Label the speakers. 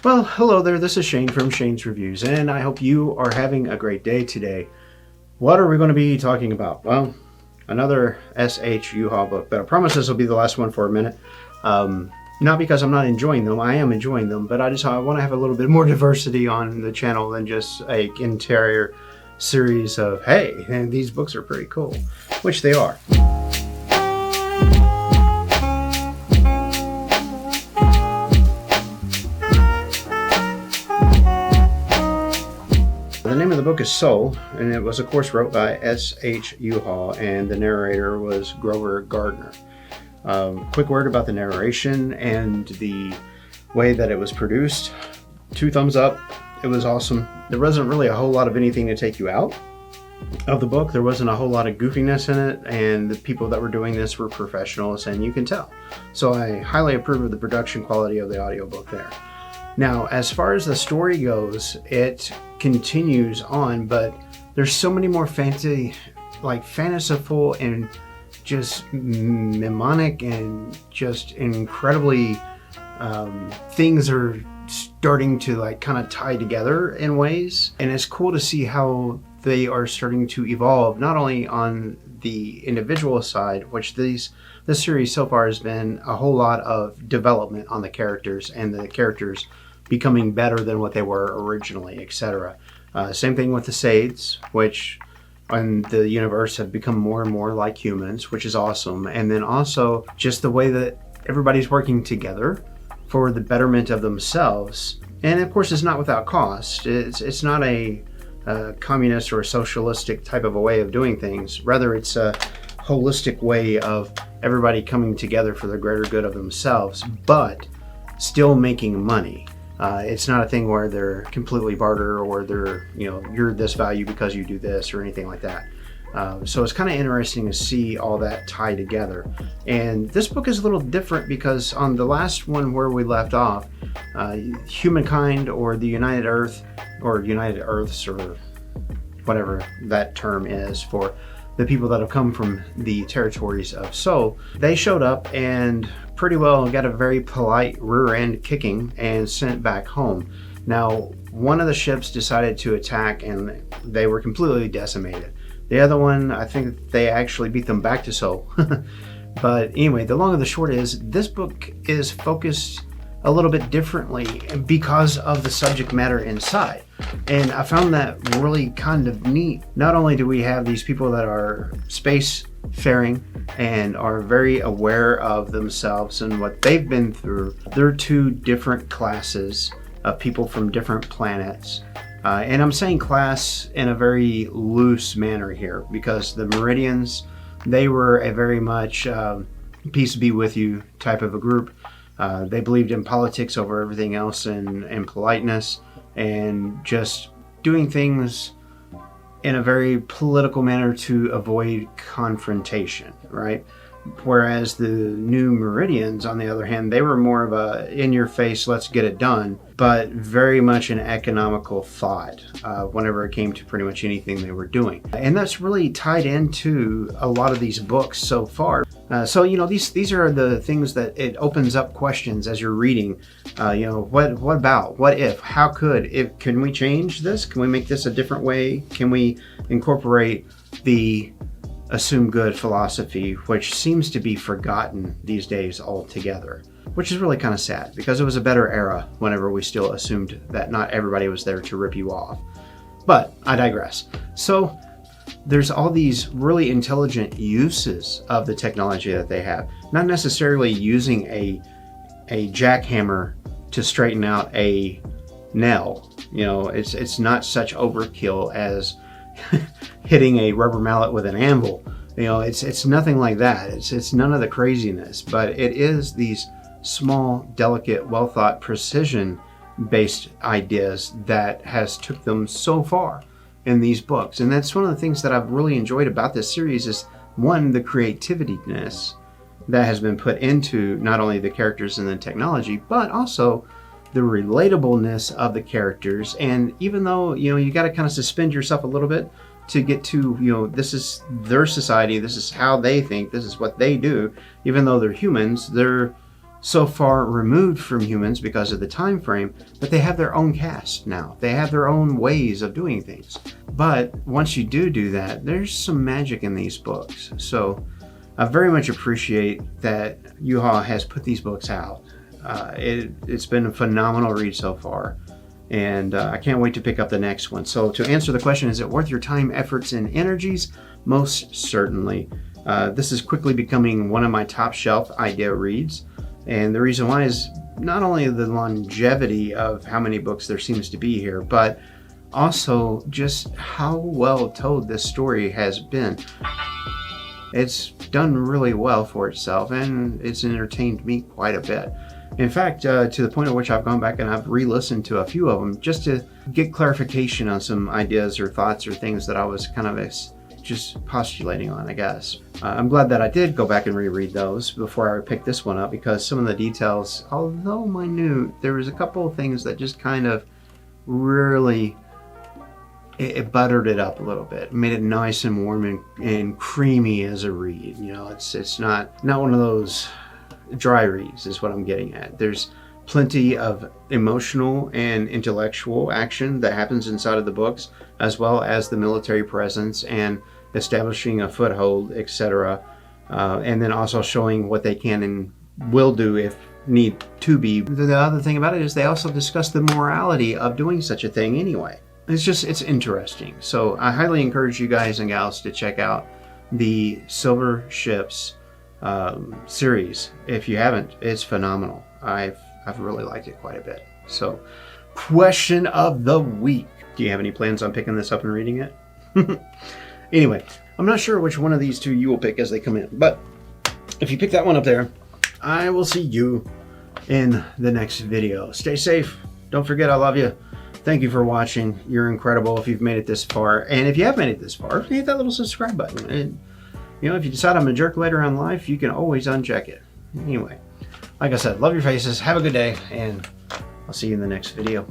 Speaker 1: Well, hello there, this is Shane from Shane's Reviews, and I hope you are having a great day today. What are we going to be talking about? Well, another S.H. Jucha book, but I promise this will be the last one for a minute. Not because I'm not enjoying them, I am enjoying them, but I want to have a little bit more diversity on the channel than just an entire series of, hey, and these books are pretty cool, which they are. The name of the book is Soul, and it was, of course, wrote by S.H. Jucha, and the narrator was Grover Gardner. Quick word about the narration and the way that it was produced. 2 thumbs up. It was awesome. There wasn't really a whole lot of anything to take you out of the book. There wasn't a whole lot of goofiness in it, and the people that were doing this were professionals, and you can tell. So I highly approve of the production quality of the audiobook there. Now, as far as the story goes, it continues on, but there's so many more fanciful and just mnemonic and just incredibly things are starting to kind of tie together in ways, and it's cool to see how they are starting to evolve, not only on the individual side, which this series so far has been a whole lot of development on the characters and the characters becoming better than what they were originally, etc. Same thing with the Sades, which in the universe have become more and more like humans, which is awesome. And then also just the way that everybody's working together for the betterment of themselves. And of course, it's not without cost. It's not a communist or a socialistic type of a way of doing things. Rather, it's a holistic way of everybody coming together for the greater good of themselves, but still making money. It's not a thing where they're completely barter or they're, you're this value because you do this or anything like that. So it's kind of interesting to see all that tie together. And this book is a little different because on the last one where we left off, humankind or the United Earth or United Earths or whatever that term is for the people that have come from the territories of Soul, they showed up and pretty well got a very polite rear end kicking and sent back home. Now, one of the ships decided to attack and they were completely decimated. The other one, I think they actually beat them back to Soul. But anyway, the long and the short is this book is focused a little bit differently because of the subject matter inside. And I found that really kind of neat. Not only do we have these people that are spacefaring and are very aware of themselves and what they've been through, they're 2 different classes of people from different planets. And I'm saying class in a very loose manner here because the Meridians, they were a very much peace be with you type of a group. They believed in politics over everything else and politeness and just doing things in a very political manner to avoid confrontation, right? Whereas the new Meridians, on the other hand, they were more of a in-your-face, let's get it done, but very much an economical thought whenever it came to pretty much anything they were doing. And that's really tied into a lot of these books so far. So these are the things that it opens up questions as you're reading. What about? What if? How could? Can we change this? Can we make this a different way? Can we incorporate the assume good philosophy, which seems to be forgotten these days altogether, which is really kind of sad because it was a better era whenever we still assumed that not everybody was there to rip you off. But I digress. So there's all these really intelligent uses of the technology that they have, not necessarily using a jackhammer to straighten out a nail. It's not such overkill as hitting a rubber mallet with an anvil. It's nothing like that. It's none of the craziness, but it is these small, delicate, well thought, precision based ideas that has took them so far in these books. And that's one of the things that I've really enjoyed about this series is, one, the creativeness that has been put into not only the characters and the technology, but also the relatableness of the characters. And even though, you got to kind of suspend yourself a little bit to get to, this is their society, this is how they think, this is what they do, even though they're humans, they're so far removed from humans because of the time frame, but they have their own cast now. They have their own ways of doing things. But once you do that, there's some magic in these books. So I very much appreciate that Jucha has put these books out. It's been a phenomenal read so far, and I can't wait to pick up the next one. So to answer the question, is it worth your time, efforts, and energies? Most certainly. This is quickly becoming one of my top shelf idea reads. And the reason why is not only the longevity of how many books there seems to be here, but also just how well told this story has been. It's done really well for itself, and it's entertained me quite a bit. In fact, to the point at which I've gone back and I've re-listened to a few of them just to get clarification on some ideas or thoughts or things that I was kind of just postulating on, I guess. I'm glad that I did go back and reread those before I picked this one up, because some of the details, although minute, there was a couple of things that just kind of really, it buttered it up a little bit, made it nice and warm and creamy as a read. You know, it's not one of those dry reads is what I'm getting at. There's plenty of emotional and intellectual action that happens inside of the books, as well as the military presence and establishing a foothold, etc. And then also showing what they can and will do if need to be. The other thing about it is they also discuss the morality of doing such a thing anyway. It's interesting. So I highly encourage you guys and gals to check out the Silver Ships series. If you haven't, it's phenomenal. I've really liked it quite a bit. So, question of the week. Do you have any plans on picking this up and reading it? Anyway, I'm not sure which one of these two you will pick as they come in, but if you pick that one up there, I will see you in the next video. Stay safe. Don't forget, I love you. Thank you for watching. You're incredible if you've made it this far. And if you have made it this far, hit that little subscribe button. And, you know, if you decide I'm a jerk later in life, you can always uncheck it. Anyway, like I said, love your faces. Have a good day, and I'll see you in the next video.